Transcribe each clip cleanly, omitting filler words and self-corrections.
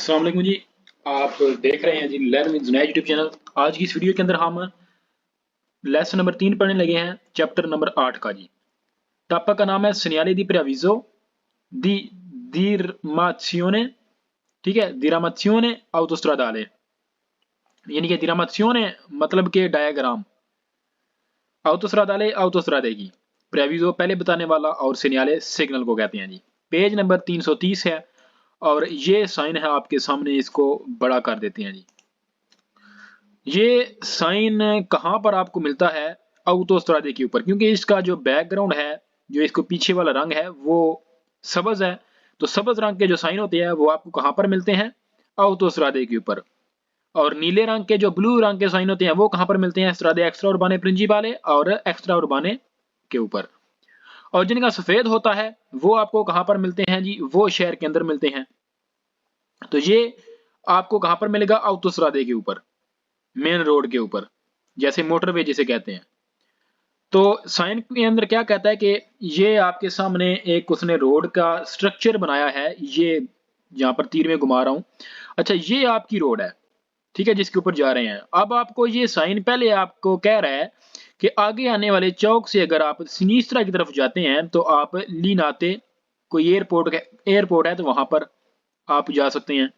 अस्सलाम वालेकुम जी। आप देख रहे हैं G learn with Junaid YouTube channel. आज की इस वीडियो के अंदर हम लेसन नंबर 3 पढ़ने लगे हैं, चैप्टर नंबर 8 का जी। टॉपिक का नाम है segnale di preavviso di diramazione, ठीक है, diramazione autostradale, यानी कि diramazione मतलब के डायग्राम, autostradale autostrade की, preavviso पहले बताने वाला और segnale सिग्नल को कहते हैं जी। पेज नंबर 330 है और ये साइन है आपके सामने, इसको बड़ा कर देते हैं जी। ये साइन कहाँ पर आपको मिलता है? ऑटोस्ट्रादे के ऊपर, क्योंकि इसका जो बैकग्राउंड है, जो इसको पीछे वाला रंग है वो सब्ज है। तो सब्ज रंग के जो साइन होते हैं वो आपको कहाँ पर मिलते हैं? ऑटोस्ट्रादे के ऊपर। और नीले रंग के, जो ब्लू रंग के साइन होते हैं वो कहाँ पर मिलते हैं? स्ट्रादे एक्स्ट्रा उर्बाने प्रिंसिपाले और एक्स्ट्रा उर्बाने के ऊपर। और जिनका सफेद होता है वो आपको कहाँ पर मिलते हैं जी? वो शहर के अंदर मिलते हैं। तो ये आपको कहाँ पर मिलेगा? ऑटोस्ट्रादे के ऊपर, मेन रोड के ऊपर, जैसे मोटरवे जिसे कहते हैं। तो साइन के अंदर क्या कहता है कि ये आपके सामने एक उसने रोड का स्ट्रक्चर बनाया है, ये जहां पर तीर में घुमा रहा हूं। अच्छा, ये आपकी रोड है, ठीक है, जिसके ऊपर जा रहे हैं। अब आपको ये साइन पहले आपको कह रहा है कि आगे आने वाले चौक से अगर आप सिनीस्त्रा की तरफ जाते हैं तो आप लीनाते, कोई एयरपोर्ट है तो वहां पर आप जा सकते हैं।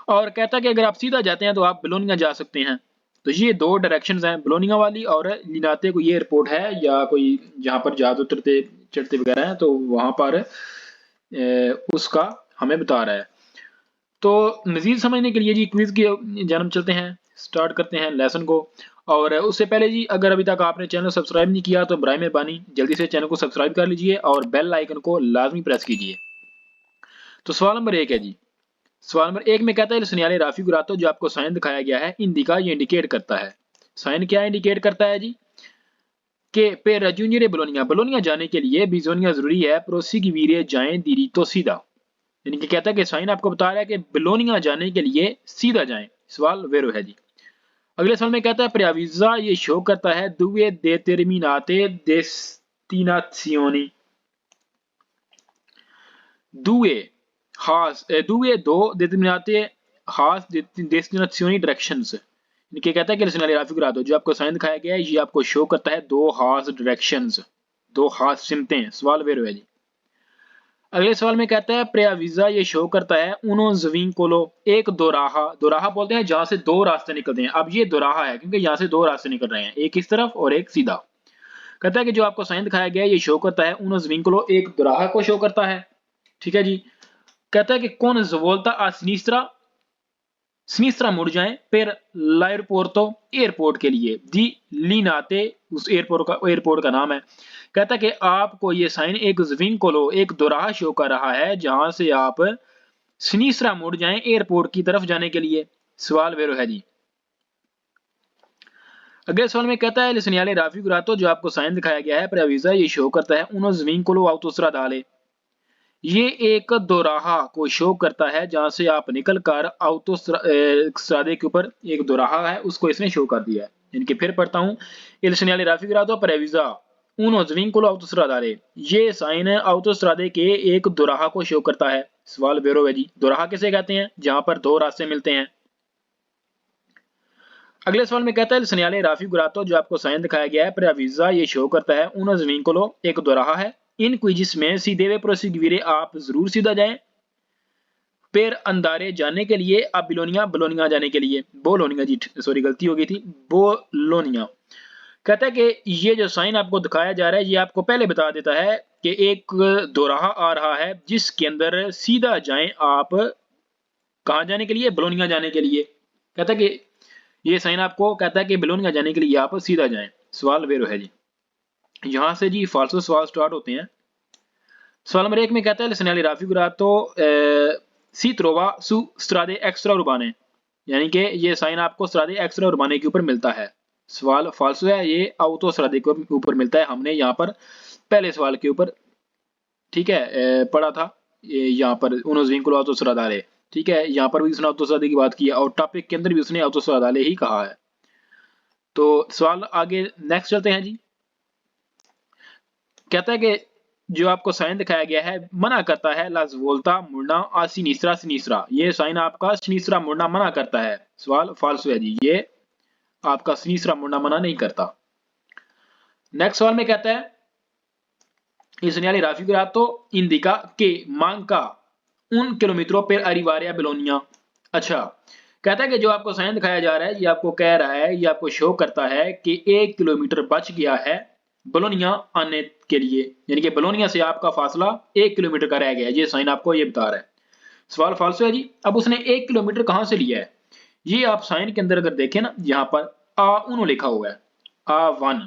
और कहता है कि अगर आप सीधा जाते हैं तो आप बेलोनिया जा सकते हैं। तो ये दो डायरेक्शंस हैं, बेलोनिया वाली और लिनाते। कोई एयरपोर्ट है या कोई जहां पर जहाज उतरते चढ़ते वगैरह हैं, तो वहां पर उसका हमें बता रहा है। तो मजीद समझने के लिए जी क्विज की जन्म चलते हैं, स्टार्ट करते हैं लेसन को। और उससे पहले जी, अगर अभी तक आपने चैनल सब्सक्राइब नहीं किया तो बराए मेहरबानी जल्दी से चैनल को सब्सक्राइब कर लीजिए और बेल आइकन को लाजमी प्रेस कीजिए। तो सवाल नंबर 1 है जी। सवाल नंबर 1 में कहता है सुनियाले राफी गुरातो, जो आपको साइन दिखाया गया है इंडिका, ये इंडिकेट करता है। साइन क्या इंडिकेट करता है जी? कि पे रजूनियरे बोलोनिया, बोलोनिया जाने के लिए बिजोनिया जरूरी है, प्रोसी की वीरे जाएं दीरी तो सीधा। यानी कि कहता है कि साइन आपको बता रहा है कि बोलोनिया जाने के लिए सीधा जाएं। सवाल वेरो है जी। अगले सवाल में कहता है प्रियाविजा, ये शो करता है दुए देterminate destinazioni, दुए due दो determinate हास destinazioni directions। इनके कहता है कि लिसनरी राफी करा दो, जो आपको साइन दिखाया गया है ये आपको शो करता है दो हास डायरेक्शंस, दो हास सिमतें। सवाल वेरो है जी। अगले सवाल में कहता है प्रियाविजा, ये शो करता है उनो जविंकोलो, एक दोराहा, दोराहा बोलते हैं जहां से दो रास्ते निकलते हैं। अब ये दोराहा है क्योंकि यहाँ से दो रास्ते निकल रहे हैं, एक इस तरफ और एक सीधा। कहता है कि जो आपको साइन दिखाया गया है ये शो करता है उनो जविंकोलो, एक दोराहा को शो करता है, ठीक है जी। कहता है कि कौन जवोल्ता आ सिनिस्त्रा, सिनिस्त्रा मुड़ जाएं फिर लायरपोर्तो, एयरपोर्ट के लिए दी लीनाते, उस एयरपोर्ट का नाम है। कहता है कि आपको ये साइन एक जविंकोलो, एक दोराहा शो कर रहा है जहां से आप सिनिस्त्रा मुड़ जाएं एयरपोर्ट की तरफ जाने के लिए। सवाल वेरो है जी। अगले सवाल में कहता है लिसनियाले राफी गुरातो, जो आपको साइन दिखाया गया है प्रेविजा, ये शो करता है उनो जविंकोलो आउतोस्त्रा डाले, ये एक दोराहा को शो करता है जहां से आप निकलकर ऑटोस्ट्रादे के ऊपर एक दोराहा है उसको इसने शो कर दिया है। इनके फिर पढ़ता हूं, il segnale raffigurato previsa uno svincolo autostradale, ये साइन ऑटोस्ट्रादे के एक दोराहा को शो करता है। सवाल बेरो है जी, दोराहा किसे कहते हैं? जहां पर दो रास्ते मिलते हैं। अगले सवाल में कहता है सनियाले राफी गुरातो, जो आपको साइन दिखाया गया है प्रेविजा, ये शो करता है उनो जविंकोलो, एक दोराहा है, इन क्विजिस में सीधे वे प्रोसीगिरे, आप जरूर सीधा जाएं, पेर अंदारे जाने के लिए, अब बिलोनिया, बोलोनिया जाने के लिए, बोलोनिया जी, सॉरी गलती हो गई थी, बोलोनिया। कहता है कि ये जो साइन आपको दिखाया जा रहा है ये आपको पहले बता देता है कि एक दोराहा आ रहा है जिसके अंदर सीधा जाएं आप, कहां जाने के लिए? बोलोनिया जाने के लिए। कहता है कि ये साइन आपको कहता है कि बोलोनिया जाने के लिए आप सीधा जाएं। सवाल वेरो है जी। यहां से जी फाल्सो सवाल स्टार्ट होते हैं। सवाल नंबर 1 में कहता है segnale raffigurato si trova su strade extraurbane, यानी कि ये साइन आपको स्ट्रादे एक्स्ट्रा उर्बाने के ऊपर मिलता है। सवाल फाल्सो है, ये ऑटो स्ट्रादे के ऊपर मिलता है। हमने यहाँ पर पहले सवाल के ऊपर, ठीक है, पढ़ा था यहाँ पर उनो विंकुलो ऑटो स्ट्रादाले, ठीक है, यहाँ पर भी उसने ऑटो स्ट्रादे की बात की है और टॉपिक के अंदर भी उसने ऑटो स्ट्रादाले ही कहा है। तो सवाल आगे नेक्स्ट चलते हैं जी। कहता है कि जो आपको साइन दिखाया गया है मना करता है ला स्वोल्ता मुड़ना आ सिनिस्त्रा सिनिस्त्रा। ये साइन आपका सिनिस्त्रा मुड़ना मना करता है। सवाल फाल्सो है जी, ये आपका सिनिस्त्रा मुड़ना मना नहीं करता। नेक्स्ट सवाल में कहता है il segnale raffigurato indica che manca 1 kilometre per arrivare a Bologna। अच्छा, कहता है कि जो आपको साइन दिखाया जा रहा है ये आपको कह रहा है, ये आपको शो करता है कि 1 किलोमीटर बच गया है बोलोनिया आने के लिए, यानी कि बोलोनिया से आपका फासला 1 किलोमीटर का रह गया है। ये साइन आपको ये बता रहा है। सवाल फाल्सो है जी। अब उसने 1 किलोमीटर कहां से लिया है? ये आप साइन के अंदर अगर देखें ना, यहाँ पर A1 लिखा हुआ है, A1।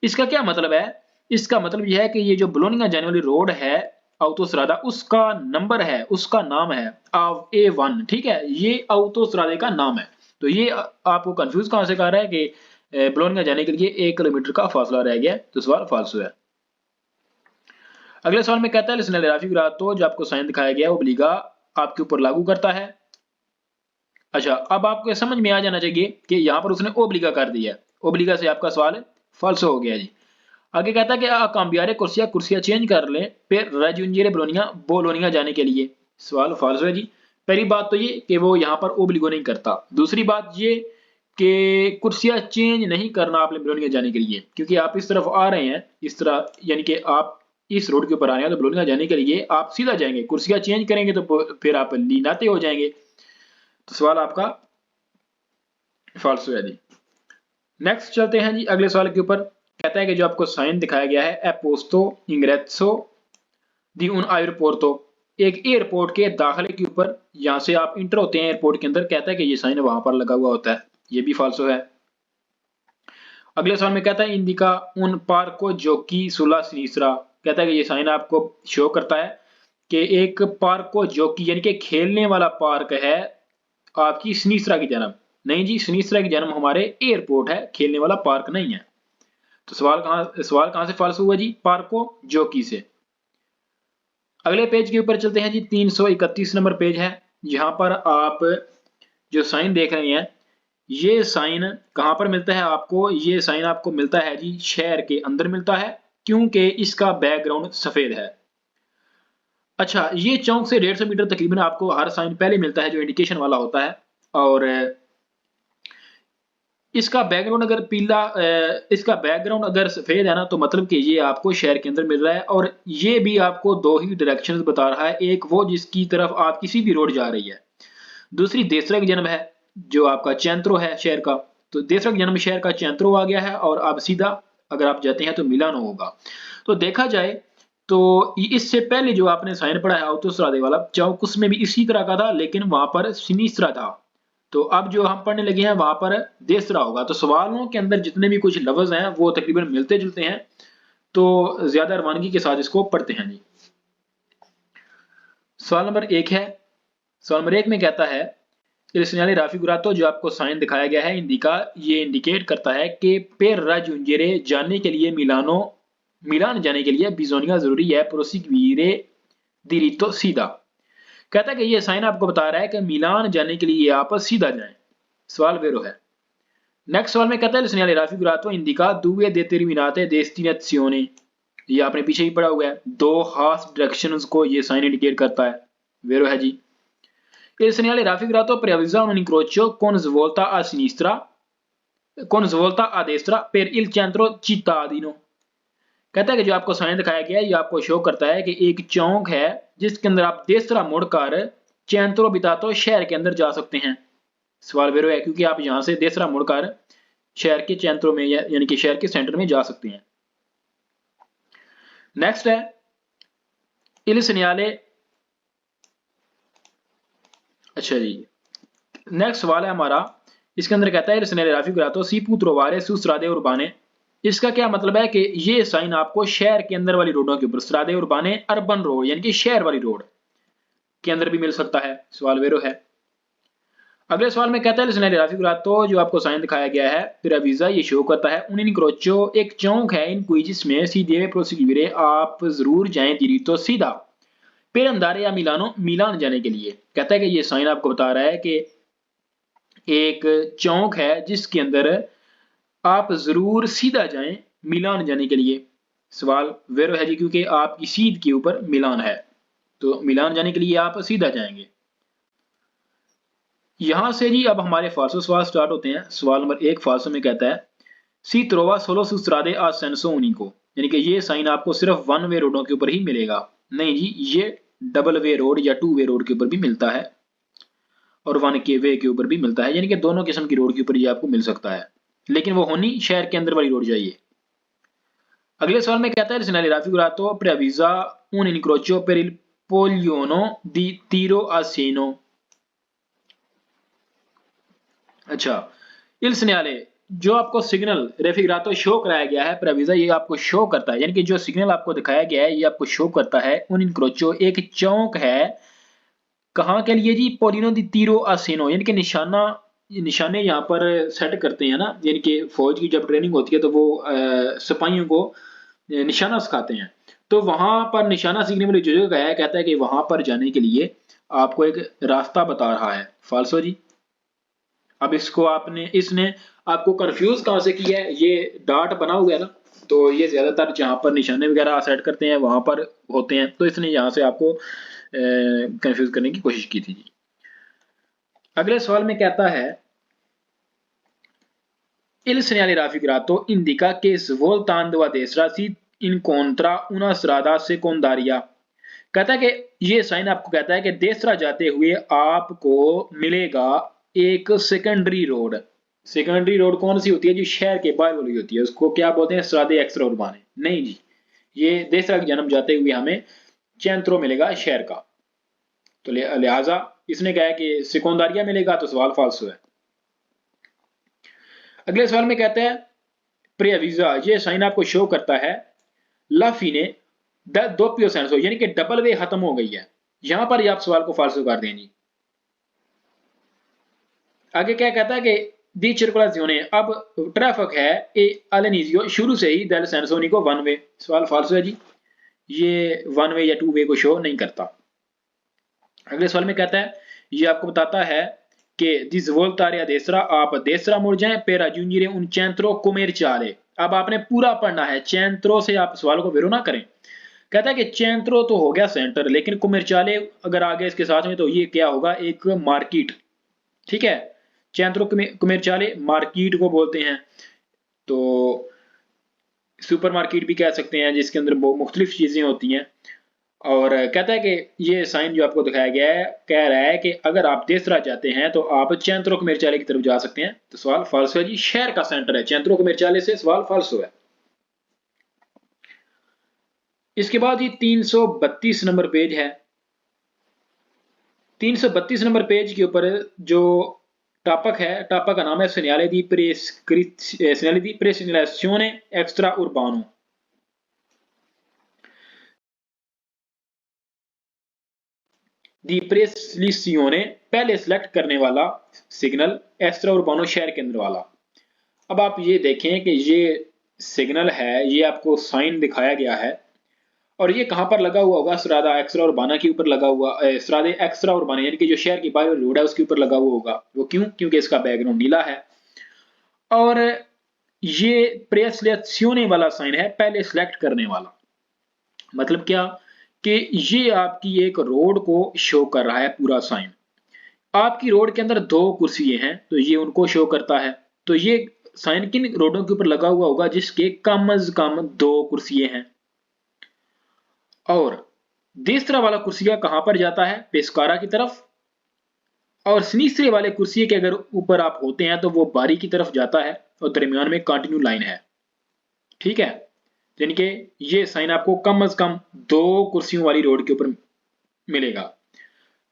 इसका क्या मतलब है? इसका मतलब यह है कि ये जो बोलोनिया जाने वाली रोड है ऑटोस्ट्रादा, उसका नंबर है, उसका नाम है A1। ठीक है, ये ऑटोस्ट्रादे का नाम है। तो ये आपको कंफ्यूज कहां से कर रहा है कि बोलोनिया जाने के लिए 1 किलोमीटर का फासला रह गया। तो सवाल फाल्सो है। अगले सवाल में कहता है लिसनल राफिगुरातो, जो आपको साइन दिखाया गया वो ओब्लिगा आपके ऊपर लागू करता है। अच्छा, अब आपको समझ में आ जाना चाहिए कि यहाँ पर उसने ओब्लिगा कर दिया है। ओब्लिगा से आपका सवाल फाल्सो हो गया जी। आगे कहता है कि काम्बियारे कुर्सियां चेंज कर लें फिर राजूंजिरे बोलोनिया जाने के लिए। सवाल फाल्सो है जी। पहली बात तो ये कि वो यहाँ पर ओब्लिगो नहीं करता। दूसरी बात ये कि कुर्सियां चेंज नहीं करना आपने बोलोनिया जाने के लिए, क्योंकि आप इस तरफ आ रहे हैं, इस तरह, यानी कि आप इस रोड के ऊपर आ रहे हैं, तो बोलोनिया जाने के लिए आप सीधा जाएंगे। कुर्सियां चेंज करेंगे तो फिर आप लीनाते हो जाएंगे। तो सवाल आपका फाल्सो है जी। नेक्स्ट चलते हैं जी अगले सवाल के ऊपर। कहता है कि जो आपको साइन दिखाया गया है एपोस्तो इंग्रेसो दी उन एयरपोर्टो, एक एयरपोर्ट के दाखिले के ऊपर, यहां से आप इंटर होते हैं एयरपोर्ट के अंदर, कहता है कि ये साइन वहां पर लगा हुआ होता है। ये भी फाल्सो है। अगले सवाल में कहता है इंडिका उन पार्को जोकी सुला सिनिस्रा, कहता है कि ये साइन आपको शो करता है कि एक पार्को जोकी यानी कि खेलने वाला पार्क है आपकी सिनिस्रा की जन्म। नहीं जी, सिनिस्रा की जन्म हमारे एयरपोर्ट है, खेलने वाला पार्क नहीं है। तो सवाल कहां से फाल्स हुआ जी? पार्को जोकी से। अगले पेज के ऊपर चलते हैं जी। 331 नंबर पेज है। यहां पर आप जो साइन देख रहे हैं, ये साइन कहां पर मिलता है आपको? ये साइन आपको मिलता है जी शहर के अंदर मिलता है, क्योंकि इसका बैकग्राउंड सफेद है। अच्छा, ये चौक से 150 मीटर तकरीबन आपको हर साइन पहले मिलता है जो इंडिकेशन वाला होता है, और इसका बैकग्राउंड अगर पीला, इसका बैकग्राउंड अगर सफेद है ना, तो मतलब कि ये आपको शहर के अंदर मिल रहा है। और ये भी आपको दो ही डायरेक्शंस बता रहा है, एक वो जिसकी तरफ आप किसी भी रोड जा रही है, दूसरी देसरा की जन्म है जो आपका चैंत्रो है शहर का। तो देसरा की जन्म शहर का चैंत्रो आ गया है, और आप सीधा अगर आप जाते हैं तो मिलानो होगा। तो देखा जाए तो इससे पहले जो आपने साइन पढ़ा है ऑटोस्ट्रादे वाला चौक, उसमें भी इसी तरह का था, लेकिन वहां पर सिनिस्त्रा था। तो अब जो हम पढ़ने लगे हैं वहां पर देसरा होगा। तो सवालों के अंदर जितने भी कुछ लफ्ज हैं वो तकरीबन मिलते जुलते हैं, तो ज्यादा रवानगी के साथ इसको पढ़ते हैं जी। सवाल नंबर 1 है। सवाल नंबर 1 में कहता है il segnale raffigurato, जो आपको साइन दिखाया गया है इंडिका, ये इंडिकेट करता है कि per raggiungere जाने के लिए मिलान जाने के लिए बिजोनिया जरूरी है proseguire diritto सीधा। कहता है कि ये साइन आपको बता रहा है कि मिलान जाने के लिए आप सीधा जाएं। सवाल वेरो है। नेक्स्ट सवाल में कहता है il segnale raffigurato indica due determinate destinazioni, ये आपने पीछे ही पढ़ा हुआ है, दो खास डायरेक्शंस को ये साइन इंडिकेट करता है। वेरो है जी। Il segnale raffigurato preavvisa un incrocio con svolta a sinistra, con svolta a destra per il centro cittadino। कहता है कि जो आपको साइन दिखाया गया है ये आपको शो करता है कि एक चौक है जिसके अंदर आप देसरा मुड़कर चैंत्रो बितातो शहर के अंदर जा सकते हैं। सवाल वेरो है, क्योंकि आप यहां से देसरा मुड़कर शहर के चैंत्रो में यानी कि शहर के सेंटर में जा सकते हैं। नेक्स्ट है il segnale। अच्छा जी, नेक्स्ट सवाल है हमारा, इसके अंदर कहता है il raffigurato si può trovare su strade urbane। इसका क्या मतलब है कि ये साइन आपको शहर के अंदर वाली रोडों के ऊपर, strade urbane अर्बन रोड यानी कि शहर वाली रोड के अंदर भी मिल सकता है। सवाल वेरो है। अगले सवाल में कहता है il raffigurato, जो आपको साइन दिखाया गया है preavvisa, ये शो करता है un incrocio, एक चौक है इन cui जिसमें सीधे proseguire, आप जरूर जाएं diritto सीधा per andare a Milano, मिलान जाने के लिए। कहता है कि ये साइन आपको बता रहा है कि एक चौक है जिसके अंदर आप जरूर सीधा जाएं मिलान जाने के लिए। सवाल वेरो है जी, क्योंकि आपकी सीध के ऊपर मिलान है, तो मिलान जाने के लिए आप सीधा जाएंगे। यहां से जी अब हमारे फालसो सवाल स्टार्ट होते हैं। सवाल नंबर 1 फालसो में कहता है सी ट्रोवा सोलो सुस्त्रादे आ सेंसो उनिको, यानी कि ये साइन आपको सिर्फ वन वे रोडों के ऊपर ही मिलेगा। नहीं जी, ये डबल वे रोड या टू वे रोड के ऊपर भी मिलता है और वन के वे के ऊपर भी मिलता है, यानी कि दोनों किस्म की रोड के ऊपर ये आपको मिल सकता है, लेकिन वो होनी शहर के अंदर वाली रोड चाहिए। अगले सवाल में कहता है segnale raffigurato preavvisa un incrocio per il poligono di tiro a seno। अच्छा, इल सिग्नले जो आपको सिग्नल रेफिग्रातो शो कराया गया है, प्रेविजा ये आपको शो करता है, यानी कि जो सिग्नल आपको दिखाया गया है ये आपको शो करता है उन इनक्रोचो एक चौक है, कहाँ के लिए जी, पोलिनो दी तीरो आसेनो, यानी कि निशाने यहाँ पर सेट करते हैं ना, यानी कि फौज की जब ट्रेनिंग होती है तो वो सिपाहियों को निशाना सिखाते हैं, तो वहां पर निशाना सीखने वाली जो जगह है, कहता है कि वहां पर जाने के लिए आपको एक रास्ता बता रहा है। फाल्सो जी। अब इसने आपको कंफ्यूज कहां से किया है, ये डार्ट बना हुआ है ना, तो ये ज्यादातर जहां पर निशाने वगैरह सेट करते हैं वहां पर होते हैं, तो इसने यहां से आपको कंफ्यूज करने की कोशिश की थी जी। अगले सवाल में कहता है Il segnale raffigurato indica che svoltando a destra si incontra una strada secondaria। कहता है कि ये साइन आपको कहता है कि देसरा जाते हुए आपको मिलेगा एक सेकेंडरी रोड। सेकेंडरी रोड कौन सी होती है? जो शहर के बाहर वाली होती है, उसको क्या बोलते हैं? स्ट्रादे एक्स्ट्रा उर्बाने। नहीं जी, ये देसरा की जन्म जाते हुए हमें चैंत्रो मिलेगा शहर का, तो लिहाजा इसने कहा है कि सेकोंदारिया मिलेगा, तो सवाल फाल्सो है। अगले सवाल में कहते हैं प्रियवीजा, ये साइन आपको शो करता है लाफी ने दोपियो सेंसो, यानी कि डबल वे खत्म हो गई है। यहां पर आप सवाल को फाल्सो कर देंगे। आगे क्या कहता है कि दी सर्कुलाzione, अब ट्रैफिक है ए अलेनिजियो शुरू से ही डेल सेंसोनिको वन वे। सवाल फाल्सो है जी, ये वन वे या टू वे को शो नहीं करता। अगले सवाल में कहता है ये आपको बताता है कि दिस वोल्टारिया देसरा, आप देसरा मुड़ जाएं पेरा रaggiungere un centro commerciale। अब आपने पूरा पढ़ना है, चैंत्रो से आप सवाल को वेरो ना करें। कहता है कि चैंत्रो तो हो गया सेंटर, लेकिन कुमेरचाले अगर आ गया इसके साथ में तो ये क्या होगा? एक मार्केट। ठीक है, चैंत्रो कुमेरचाले मार्केट को बोलते हैं, तो सुपर मार्केट भी कह सकते हैं, जिसके अंदर मुख्तलिफ चीजें होती हैं। और कहता है कि ये साइन जो आपको दिखाया गया है कह रहा है कि अगर आप देसरा जाते हैं तो आप चैंत्रो कुमेरचाले की तरफ जा सकते हैं, तो सवाल फाल्सो है जी, शहर का सेंटर है चैंत्रो कुमेरचाले से, सवाल फाल्सो है। इसके बाद ये 332 नंबर पेज है। 332 नंबर पेज के ऊपर जो टॉपिक है, टॉपिक का नाम है segnale di prescrizione extra urbano। दी प्रेसलिसियोने, पहले सिलेक्ट करने वाला सिग्नल, एक्स्ट्रा उर्बानो शहर के अंदर वाला। अब आप ये देखें कि ये सिग्नल है, ये आपको साइन दिखाया गया है और ये कहां पर लगा हुआ होगा? स्ट्रादा एक्स्ट्रा उर्बाना के ऊपर लगा हुआ, स्ट्रादे एक्स्ट्रा उर्बाना यानी कि जो शहर की बाहर रोड है उसके ऊपर लगा हुआ होगा। वो क्यों? क्योंकि इसका बैकग्राउंड नीला है। और ये प्रेसलिसियोने वाला साइन है, पहले सिलेक्ट करने वाला। मतलब क्या कि ये आपकी एक रोड को शो कर रहा है पूरा साइन। आपकी रोड के अंदर दो कुर्सियां हैं, तो ये उनको शो करता है। तो ये साइन किन रोडों के ऊपर लगा हुआ होगा? जिसके कम अज कम दो कुर्सियां हैं। और तीसरा वाला कुर्सिया कहां पर जाता है? पेस्कारा की तरफ। और सिनीस्त्रे वाले कुर्सिये के अगर ऊपर आप होते हैं तो वो बारी की तरफ जाता है और दरमियान में कंटिन्यू लाइन है। ठीक है, यानी कि ये साइन आपको कम अज कम दो कुर्सियों वाली रोड के ऊपर मिलेगा।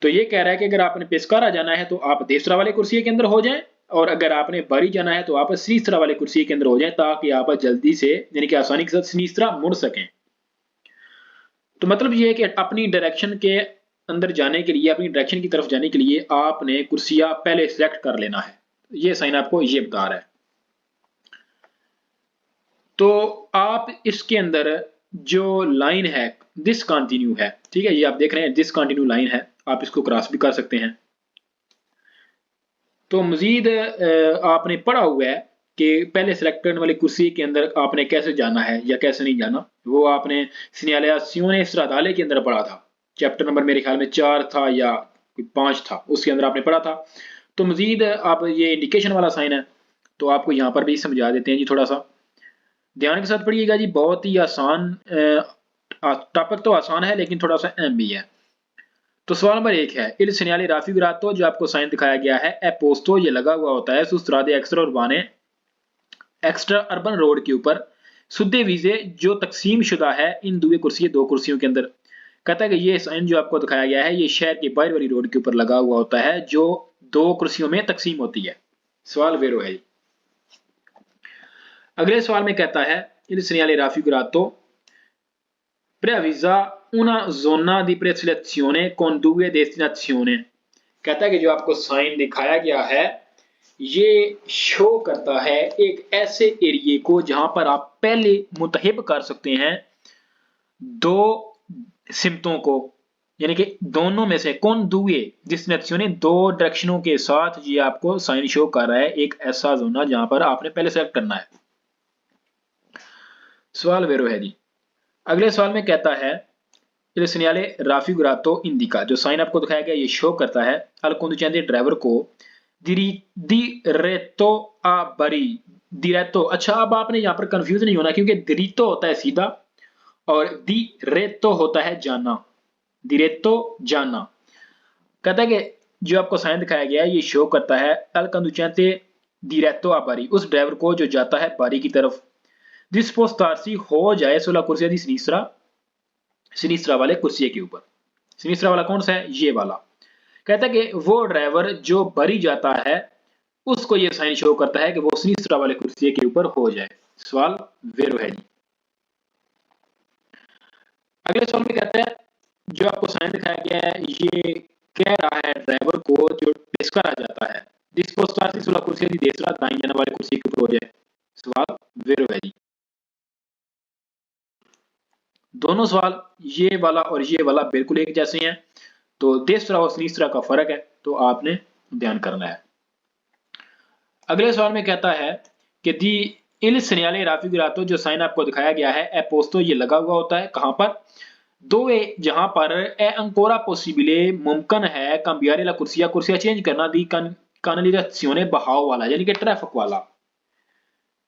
तो ये कह रहा है कि अगर आपने पेस्कारा जाना है तो आप देसरा वाले कुर्सी के अंदर हो जाएं, और अगर आपने बारी जाना है तो आप सिनीस्त्रा वाले कुर्सी के अंदर हो जाएं, ताकि आप जल्दी से यानी कि आसानी के साथ सिनीस्त्रा मुड़ सकें। तो मतलब ये है कि अपनी डायरेक्शन के अंदर जाने के लिए, अपनी डायरेक्शन की तरफ जाने के लिए आपने कुर्सियां पहले सिलेक्ट कर लेना है। ये साइन आपको ये बता रहा है। तो आप इसके अंदर जो लाइन है डिसकंटिन्यू है, ठीक है, ये आप देख रहे हैं डिसकंटिन्यू लाइन है, आप इसको क्रॉस भी कर सकते हैं। तो मजीद आपने पढ़ा हुआ है कि पहले सेलेक्ट करने वाली कुर्सी के अंदर आपने कैसे जाना है या कैसे नहीं जाना, वो आपने segnalazione stradale के अंदर पढ़ा था। चैप्टर नंबर मेरे ख्याल में 4 था या 5 था, उसके अंदर आपने पढ़ा था। तो मजीद आप ये इंडिकेशन वाला साइन है, तो आपको यहाँ पर भी समझा देते हैं जी थोड़ा सा ध्यान के साथ पढ़िएगा जी। बहुत ही आसान टॉपिक तो आसान है लेकिन थोड़ा सा अहम भी है। तो सवाल नंबर 1 है इल segnale raffigurato, जो आपको साइन दिखाया गया है ए posto, ये लगा हुआ होता है su strade extraurbane, extra urban road के ऊपर, सुद्दे वीजे, जो तकसीम शुदा है इन दुए कुर्सी, दो कुर्सियों के अंदर। कहता है कि ये साइन जो आपको दिखाया गया है ये शहर के बाहर वाली रोड के ऊपर लगा हुआ होता है जो दो कुर्सियों में तकसीम होती है। सवाल वेरो है। अगले सवाल में कहता है il segnale raffigurato preavvisa una zona di preselezione con due destinazioni। कहता है कि जो आपको साइन दिखाया गया है ये शो करता है एक ऐसे एरिए को जहां पर आप पहले मुतहिब कर सकते हैं दो सिमतों को, यानी कि दोनों में से कौन दुए डेस्टिनेशन, दो डायरेक्शनों के साथ ये आपको साइन शो कर रहा है एक ऐसा जोन जहां पर आपने पहले सेलेक्ट करना है। सवाल वेरो है जी। अगले सवाल में कहता है il segnale raffigurato indica, जो साइन आपको दिखाया गया ये शो करता है al conducente ड्राइवर को diretto a Bari, diretto। अच्छा, अब आपने यहाँ पर कंफ्यूज नहीं होना क्योंकि diretto होता है सीधा और diretto होता है जाना, diretto जाना। कहता है कि जो आपको साइन दिखाया गया है ये शो करता है al conducente diretto a Bari, उस ड्राइवर को जो जाता है बारी की तरफ। dispostarsi, हो जाए sulla corsia di sinistra, सिनिस्ट्रा वाले कुर्सी के ऊपर। सिनिस्ट्रा वाला कौन सा है? ये वाला। कहता है कि वो ड्राइवर जो बरी जाता है उसको ये साइन शो करता है कि वो सिनिस्ट्रा वाले कुर्सी के ऊपर हो जाए। सवाल वेरो है जी। अगले सवाल में कहता है जो आपको साइन दिखाया गया है ये कह रहा है ड्राइवर को जो डिस्कर आ जाता है डिस्पोस्टार सुला कुर्सी दी देसरा दाई जाने वाले कुर्सी के ऊपर हो जाए। सवाल वेरो है जी। दोनों सवाल ये वाला और ये वाला बिल्कुल एक जैसे हैं, तो देसरा और सिनिस्ट्रा का फर्क है, तो आपने ध्यान करना है। अगले सवाल में कहता है कि दी इल segnale raffigurato, जो साइन आपको दिखाया गया है ए पोस्तो, ये लगा हुआ होता है कहां पर? दो ए, जहां पर ए अंकोरा पॉसिबले, मुमकिन है cambiare la कुर्सिया, कुर्सिया चेंज करना, दी canalizzazione, बहाव वाला यानी कि ट्रैफिक वाला।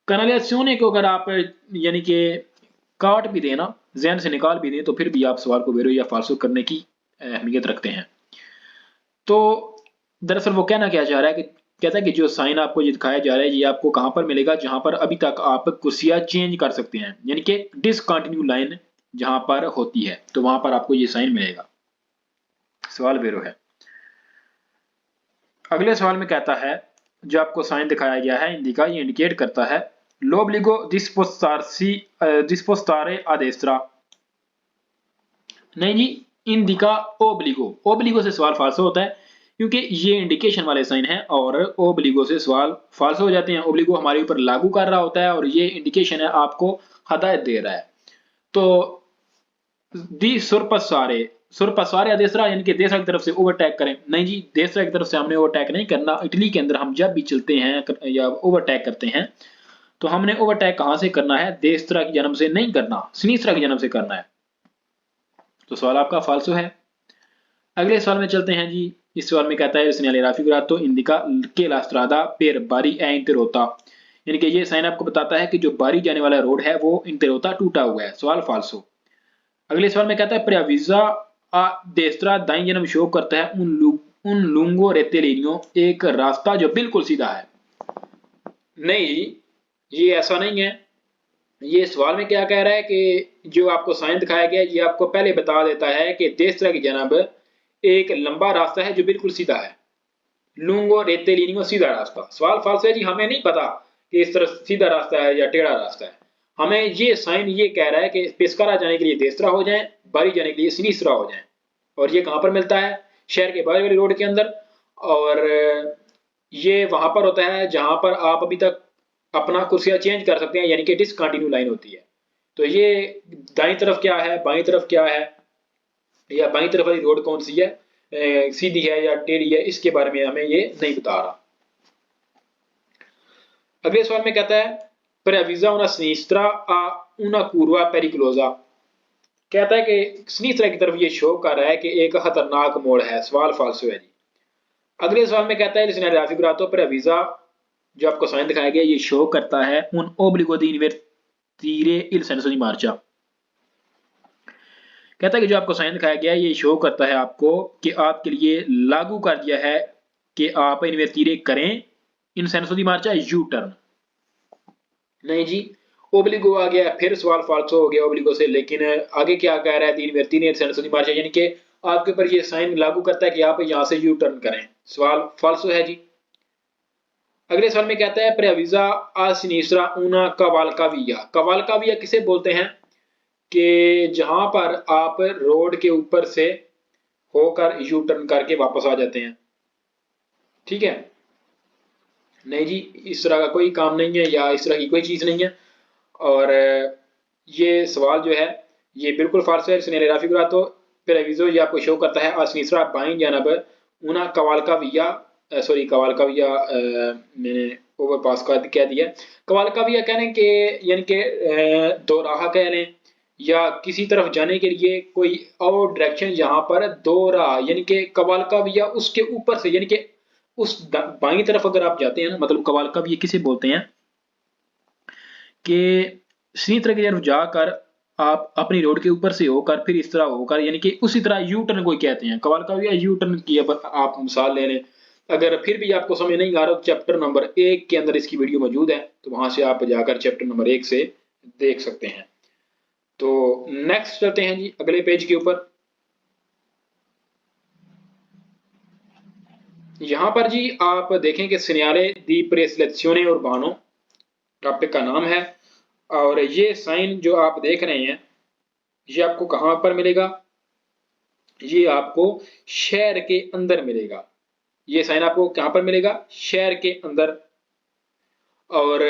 canalizzazione को अगर आप यानी कि काट भी देना, जहन से निकाल भी दें, तो फिर भी आप सवाल को वेरो या फाल्सो करने की अहमियत रखते हैं। तो दरअसल वो कहना क्या चाह रहा है कि कहता है कि जो साइन आपको ये दिखाया जा रहा है ये आपको कहां पर मिलेगा? जहां पर अभी तक आप कुर्सियां चेंज कर सकते हैं, यानी कि डिसकंटिन्यू लाइन जहां पर होती है, तो वहां पर आपको ये साइन मिलेगा। सवाल वेरो है। अगले सवाल में कहता है जो आपको साइन दिखाया गया है इंडिका, ये इंडिकेट करता है l'obbligo dispostare a destra। नहीं जी, इंडिका ओब्लिगो, ओब्लिगो से सवाल फाल्सो होता है क्योंकि ये इंडिकेशन वाले साइन है और ओब्लिगो से सवाल फाल्सो हो जाते हैं। ओब्लिगो हमारे ऊपर लागू कर रहा होता है और ये इंडिकेशन है, आपको हदायत दे रहा है। तो दी सुरपसारे, सुरपसारे देसरा यानी कि देसरा की तरफ से ओवरटेक करें। नहीं जी, देसरा की तरफ से हमने ओवरटेक नहीं करना। इटली के अंदर हम जब भी चलते हैं या ओवरटेक करते हैं तो हमने ओवरटेक कहां से करना है? देसरा की जन्म से नहीं करना, सिनिस्ट्रा की जन्म से करना है। तो सवाल आपका फाल्सो है। अगले सवाल में चलते हैं जी। इस सवाल में कहता है segnale raffigurato indica che la strada per Bari è interrotta, यानी कि ये साइन आपको बताता है कि जो बारी जाने वाला रोड है वो इंटररोता, टूटा हुआ है। सवाल फाल्सो। अगले सवाल में कहता है preavvisa a destra, दाईं जन्म शो करता है उन lungo rettilineo, एक रास्ता जो बिल्कुल सीधा है। नहीं जी, ये ऐसा नहीं है। ये सवाल में क्या कह रहा है कि जो आपको साइन दिखाया गया है ये आपको पहले बता देता है कि देसरा की जनाब एक लंबा रास्ता है जो बिल्कुल सीधा है। लूंगो रेतेलिनियो, सीधा रास्ता। सवाल फाल्सो है जी, हमें नहीं पता कि इस तरह सीधा रास्ता है या टेढ़ा रास्ता है। हमें ये साइन ये कह रहा है कि पेस्कारा जाने के लिए देसरा हो जाए, बारी जाने के लिए सिनिस्ट्रा हो जाए। और ये कहां पर मिलता है? शहर के बाहर वाली रोड के अंदर। और ये वहां पर होता है जहां पर आप अभी तक अपना कुर्सियां चेंज कर सकते हैं, यानी कि डिसकंटिन्यू लाइन होती है। तो ये दाईं तरफ क्या है, बाईं तरफ क्या है, या बाईं तरफ वाली रोड कौन सी है, सीधी है या टेढ़ी है, इसके बारे में हमें ये नहीं बता रहा। अगले सवाल में कहता है preavisa una sinistra a una curva pericolosa। कहता है कि सिनिस्tra की तरफ ये शो कर रहा है कि एक खतरनाक मोड़ है। सवाल फाल्सो है जी। अगले सवाल में कहता है लिसनर राफिकुरातो preavisa, जो आपको साइन दिखाया गया ये शो करता है un obbligo di invertire il senso di marcia। कहता है कि जो आपको साइन दिखाया गया है ये शो करता है आपको कि आपके लिए लागू कर दिया है कि आप इन्वेस्टीरे करें इन सेंसो दी मार्चा यू टर्न। नहीं जी, ओब्लिगो आ गया, फिर सवाल फाल्सो हो गया ओब्लिगो से, लेकिन आगे क्या कह रहा है इन्वेस्टीरे सेंसो दी मार्चा, यानी कि आपके ऊपर ये साइन लागू करता है कि आप यहां से यू टर्न करें। सवाल फाल्सो है जी। अगले सवाल में कहता है preavisa a sinistra una cavalcavia। cavalcavia किसे बोलते हैं कि जहां पर आप रोड के ऊपर से होकर यू टर्न करके वापस आ जाते हैं। ठीक है, नहीं जी, इस तरह का कोई काम नहीं है या इस तरह की कोई चीज नहीं है। और ये सवाल जो है ये बिल्कुल फाल्स है। इसने राफिकुरातो preavviso ये आपको शो करता है असनीसरा बाईं जानब उना कवालकाविया, सॉरी कवालकाविया मैंने ओवर पास का कह दिया। कवालकाविया कहने के यानी कि दो राह कह लें या किसी तरफ जाने के लिए कोई और डायरेक्शन, जहां पर दो राह यानी कि कवालकाविया उसके ऊपर से, यानी कि उस बाईं तरफ अगर आप जाते हैं ना, मतलब कवालकाविया किसे बोलते हैं कि सीधी तरह की तरफ जाकर आप अपनी रोड के ऊपर से होकर फिर इस तरह होकर, यानी कि उसी तरह यू टर्न कोई कहते हैं। कवालकाविया यू टर्न की अब आप मिसाल ले लें। अगर फिर भी आपको समझ नहीं आ रहा तो चैप्टर नंबर 1 के अंदर इसकी वीडियो मौजूद है, तो वहां से आप जाकर चैप्टर नंबर 1 से देख सकते हैं। तो नेक्स्ट चलते हैं जी अगले पेज के ऊपर। यहां पर जी आप देखें कि सिनियाले दी प्रेसलेzione उर्बानो टॉपिक का नाम है, और ये साइन जो आप देख रहे हैं ये आपको कहां पर मिलेगा, ये आपको शहर के अंदर मिलेगा। ये साइन आपको कहां पर मिलेगा, शहर के अंदर। और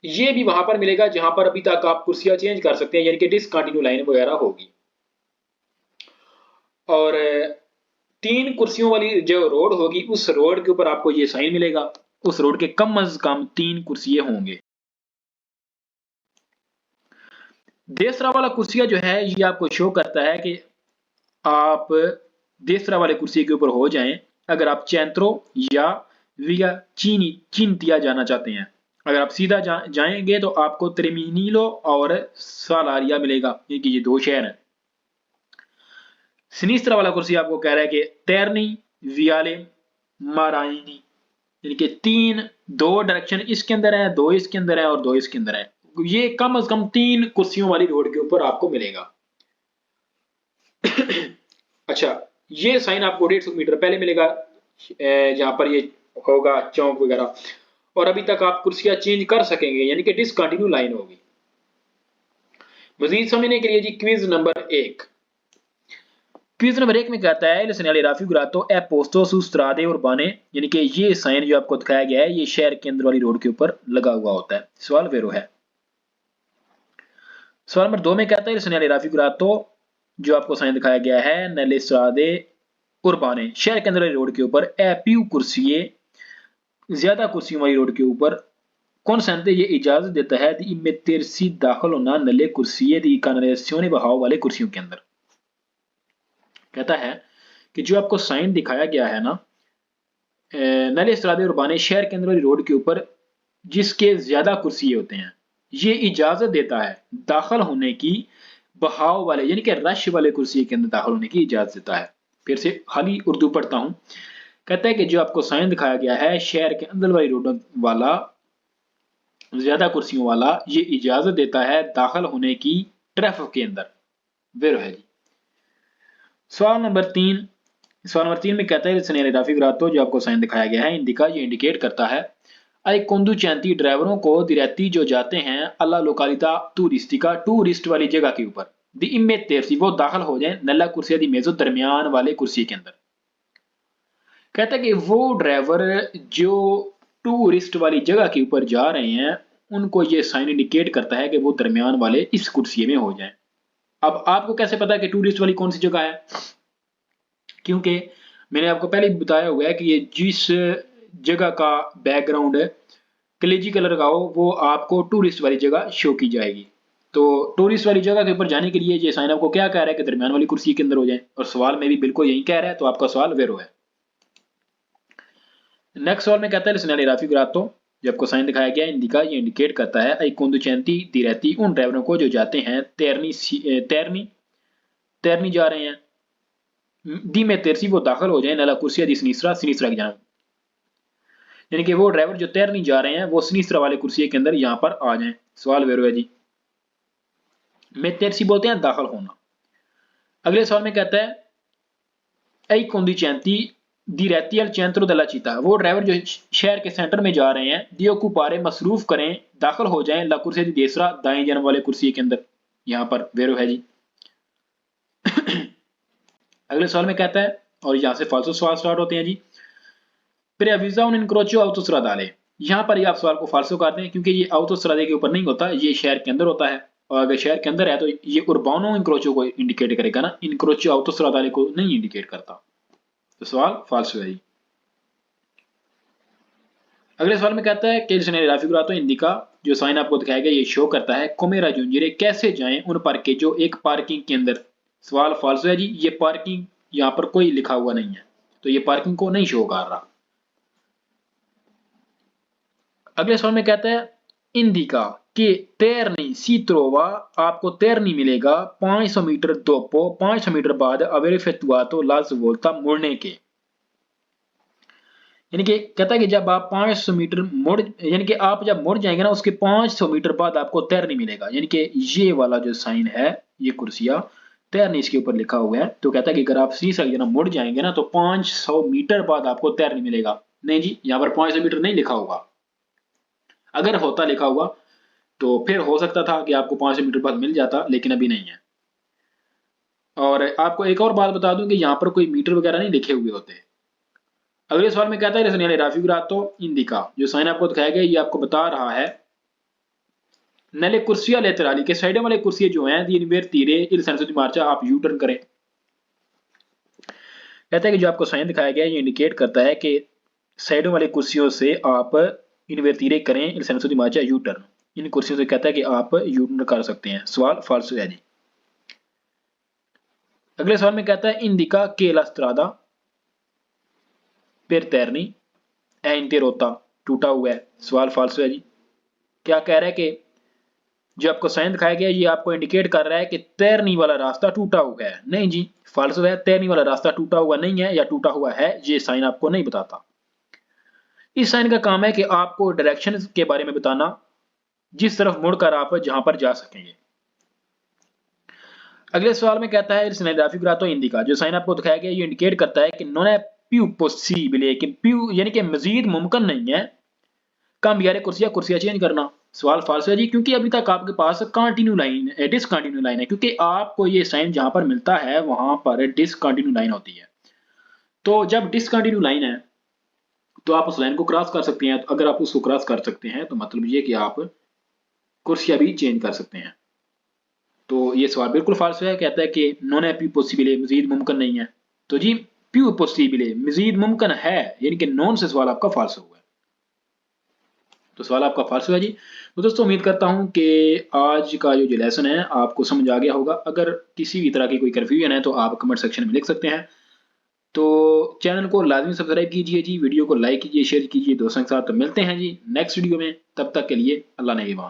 ये भी वहां पर मिलेगा जहां पर अभी तक आप कुर्सियां चेंज कर सकते हैं, यानी कि डिसकंटिन्यू लाइन वगैरह होगी। और 3 कुर्सियों वाली जो रोड होगी उस रोड के ऊपर आपको ये साइन मिलेगा। उस रोड के कम अज कम 3 कुर्सियां होंगे। देसरा वाला कुर्सिया जो है ये आपको शो करता है कि आप देसरा वाले कुर्सी के ऊपर हो जाएं अगर आप चैंत्रो या विया चिंतिया जाना चाहते हैं। अगर आप सीधा जाएंगे तो आपको त्रिमिनीलो और सालारिया मिलेगा, क्योंकि ये 2 शहर हैं। सिनिस्त्रा वाला कुर्सी आपको कह रहा है कि तैरनी वियाले माराइनी, यानी कि 2 डायरेक्शन इसके अंदर है, 2 इसके अंदर है और 2 इसके अंदर है। ये कम से कम 3 कुर्सियों वाली रोड के ऊपर आपको मिलेगा। अच्छा, ये साइन आपको 150 मीटर पहले मिलेगा जहां पर ये होगा चौक वगैरह, और अभी तक आप कुर्सियां चेंज कर सकेंगे, यानी कि डिसकंटिन्यू लाइन होगी। मजीद समझने के लिए जी क्विज नंबर 1। क्विज नंबर 1 में कहता है सेgnale raffigurato è posto su strade urbane, यानी कि ये साइन जो आपको दिखाया गया है ये शहर के अंदर वाली रोड के ऊपर लगा हुआ होता है। सवाल वेरो है। सवाल नंबर 2 में कहता है सेgnale raffigurato, जो आपको साइन दिखाया गया है nelle strade urbane, शहर के अंदर वाली रोड के ऊपर è più corsie, ज्यादा कुर्सियों वाली रोड के ऊपर consente, ये इजाजत देता है di immettersi दाखिल होना nelle corsie di canalizzazione, बहाव वाले कुर्सियों के अंदर। कहता है कि जो आपको साइन दिखाया गया है ना नले स्त्रादे उर्बाने, शहर के अंदर वाली रोड के ऊपर जिसके ज्यादा कुर्सिये होते हैं, ये इजाजत देता है दाखिल होने की बहाव वाले यानी कि रश वाले कुर्सी के अंदर दाखिल होने की इजाजत देता है। फिर से खाली उर्दू पढ़ता हूं। कहता है कि जो आपको साइन दिखाया गया है शहर के अंदर वाली रोड वाला ज्यादा कुर्सियों वाला, ये इजाजत देता है दाखिल होने की ट्रैफिक के अंदर। वेर है जी। सवाल नंबर 3 में कहता है सेgnale raffigurato, जो आपको साइन दिखाया गया है इंडिका, ये इंडिकेट करता है आई conducenti, ड्राइवरों को दिरती जो जाते हैं अल्ला लोकालिता टूरिस्टिका, टूरिस्ट वाली जगह के ऊपर दी immettersi, वो दाखिल हो जाए नल्ला कुर्सिया दी मेजो, दरमियान वाले कुर्सी के अंदर। कहता है कि वो ड्राइवर जो टूरिस्ट वाली जगह के ऊपर जा रहे हैं उनको ये साइन इंडिकेट करता है कि वो दरमियान वाले इस कुर्सी में हो जाएं। अब आपको कैसे पता है कि टूरिस्ट वाली कौन सी जगह है, क्योंकि मैंने आपको पहले बताया हुआ है कि ये जिस जगह का बैकग्राउंड कलेजी कलर का हो वो आपको टूरिस्ट वाली जगह शो की जाएगी। तो टूरिस्ट वाली जगह के ऊपर जाने के लिए ये साइन आपको क्या कह रहा है कि दरमियान वाली कुर्सी के अंदर हो जाए, और सवाल में भी बिल्कुल यही कह रहा है, तो आपका सवाल वेरो है। नेक्स्ट सवाल में कहता है लिसनाली राफी ग्रातो, जब को साइन दिखाया गया इंडिका, ये इंडिकेट करता है आई कोंदुचेंती दी रहती उन ड्राइवरों को जो जाते हैं तैरनी तैरनी जा रहे हैं दी में तेरसी वो दाखिल हो जाए नला कुर्सिया दी सिनीसरा की जाना, यानी कि वो ड्राइवर जो तैरनी जा रहे हैं वो सिनीसरा वाले कुर्सी के अंदर यहाँ पर आ जाएं। सवाल वेरो है जी। में तेरसी बोलते हैं दाखिल होना। अगले सवाल में कहता है आई कोंदुचेंती दी रहती है चेंट्रो दella città, वो ड्राइवर जो शहर के सेंटर में जा रहे हैं दियो कुपारे मसरूफ करें दाखिल हो जाएं ला कुर्सी दी देसरा दाएं जन्म वाले कुर्सी के अंदर, यहाँ पर वेरो है जी। अगले सवाल में कहता है, और यहाँ से फाल्सो सवाल स्टार्ट होते हैं जी। प्रेविजा उन इनक्रोचो autostradale, यहाँ पर ये आप सवाल को फाल्सो करते हैं क्योंकि ये autostrade के ऊपर नहीं होता, ये शहर के अंदर होता है, और अगर शहर के अंदर है तो ये उर्बानो इनक्रोचो को इंडिकेट करेगा ना, इनक्रोचो autostradale को नहीं इंडिकेट करता, तो सवाल फाल्सो है जी। अगले सवाल में कहता है कि राफिकुरातो इंडिका, जो साइन आपको दिखाया गया ये शो करता है कोमेरा जुंजिरे कैसे जाएं उन पर के जो एक पार्किंग के अंदर। सवाल फाल्सो है जी, ये पार्किंग यहाँ पर कोई लिखा हुआ नहीं है, तो ये पार्किंग को नहीं शो कर रहा। अगले सवाल में कहता है इंडिका के तैरनी सी ट्रोवा, आपको तैरनी मिलेगा 500 मीटर दोपो 500 मीटर बाद अवेरे फेतुआतो ला वोल्ता मुड़ने के, यानी कि कहता है कि जब आप 500 मीटर मुड़, यानी कि आप जब मुड़ जाएंगे ना उसके 500 मीटर बाद आपको तैरनी मिलेगा, यानी कि ये वाला जो साइन है ये कुर्सिया तैरनी इसके ऊपर लिखा हुआ है, तो कहता है कि अगर आप सीधी सड़क ना मुड़ जाएंगे ना तो 500 मीटर बाद आपको तैरनी मिलेगा। नहीं जी, यहाँ पर 500 मीटर नहीं लिखा होगा, अगर होता लिखा हुआ तो फिर हो सकता था कि आपको 500 मीटर बाद मिल जाता, लेकिन अभी नहीं है। और आपको एक और बात बता दूं कि यहाँ पर कोई मीटर वगैरह नहीं लिखे हुए होते। अगले सवाल में कहता है राफिकुरातो इंडिका, जो साइन आपको दिखाया गया ये आपको बता रहा है नले कुर्सिया लेतराली के साइड वाले कुर्सी जो हैं दी इन्वेर्टीरे इल सेंसो दी मार्चा, आप यू टर्न करें। कहता है कि जो आपको साइन दिखाया गया ये इंडिकेट करता है कि साइडों वाले कुर्सियों से आप इन्वेर्टीरे करें इल सेंसो दी मार्चा यू टर्न, इन कुर्सियों से कहता है कि आप यू टर्न कर सकते हैं। सवाल फाल्सो है जी। अगले सवाल में कहता है इंडिका के ला स्ट्रादा पर तैरनी ए इंटेरोता टूटा हुआ है। सवाल फाल्सो है जी। क्या कह रहा है कि जो आपको साइन दिखाया गया ये आपको इंडिकेट कर रहा है कि तैरनी वाला रास्ता टूटा हुआ है। नहीं जी, फाल्सो है, तैरनी वाला रास्ता टूटा हुआ नहीं है या टूटा हुआ है, ये साइन आपको नहीं बताता। इस साइन का काम है कि आपको डायरेक्शन के बारे में बताना, जिस तरफ मुड़कर आप जहां पर जा सकेंगे। अगले सवाल में कहता है राफिकुरातो इंडिका, जो साइन आपको दिखाया गया ये इंडिकेट करता है कि नॉन है प्यू पॉसिबल, कि प्यू यानी कि मजीद मुमकिन नहीं है कम यारे कुर्सियां चेंज करना। सवाल फाल्सो है जी, क्योंकि अभी तक आपके पास कंटिन्यू लाइन डिसकंटिन्यू लाइन है, क्योंकि आपको ये साइन जहां पर मिलता है वहां पर डिसकंटिन्यू लाइन होती है। तो जब डिसकंटिन्यू लाइन है तो आप उस लाइन को क्रॉस कर सकते हैं, तो अगर आप उसको क्रॉस कर सकते हैं तो मतलब ये कि आप कुर्सियां भी चेंज कर सकते हैं। तो ये सवाल बिल्कुल फाल्सो है, कहता है कि नॉन है प्यू पॉसिबल, मजीद मुमकिन नहीं है। तो जी प्यू पॉसिबल मजीद मुमकिन है, यानी कि नॉन से सवाल आपका फाल्सो हुआ है, तो सवाल आपका फाल्सो है जी। तो दोस्तों उम्मीद करता हूं कि आज का जो लेसन है आपको समझ आ गया होगा। अगर किसी भी तरह की कोई कन्फ्यूजन है तो आप कमेंट सेक्शन में लिख सकते हैं। तो चैनल को लाजमी सब्सक्राइब कीजिए जी, वीडियो को लाइक कीजिए, शेयर कीजिए दोस्तों के साथ। तो मिलते हैं जी नेक्स्ट वीडियो में, तब तक के लिए अल्लाह नेगेबान।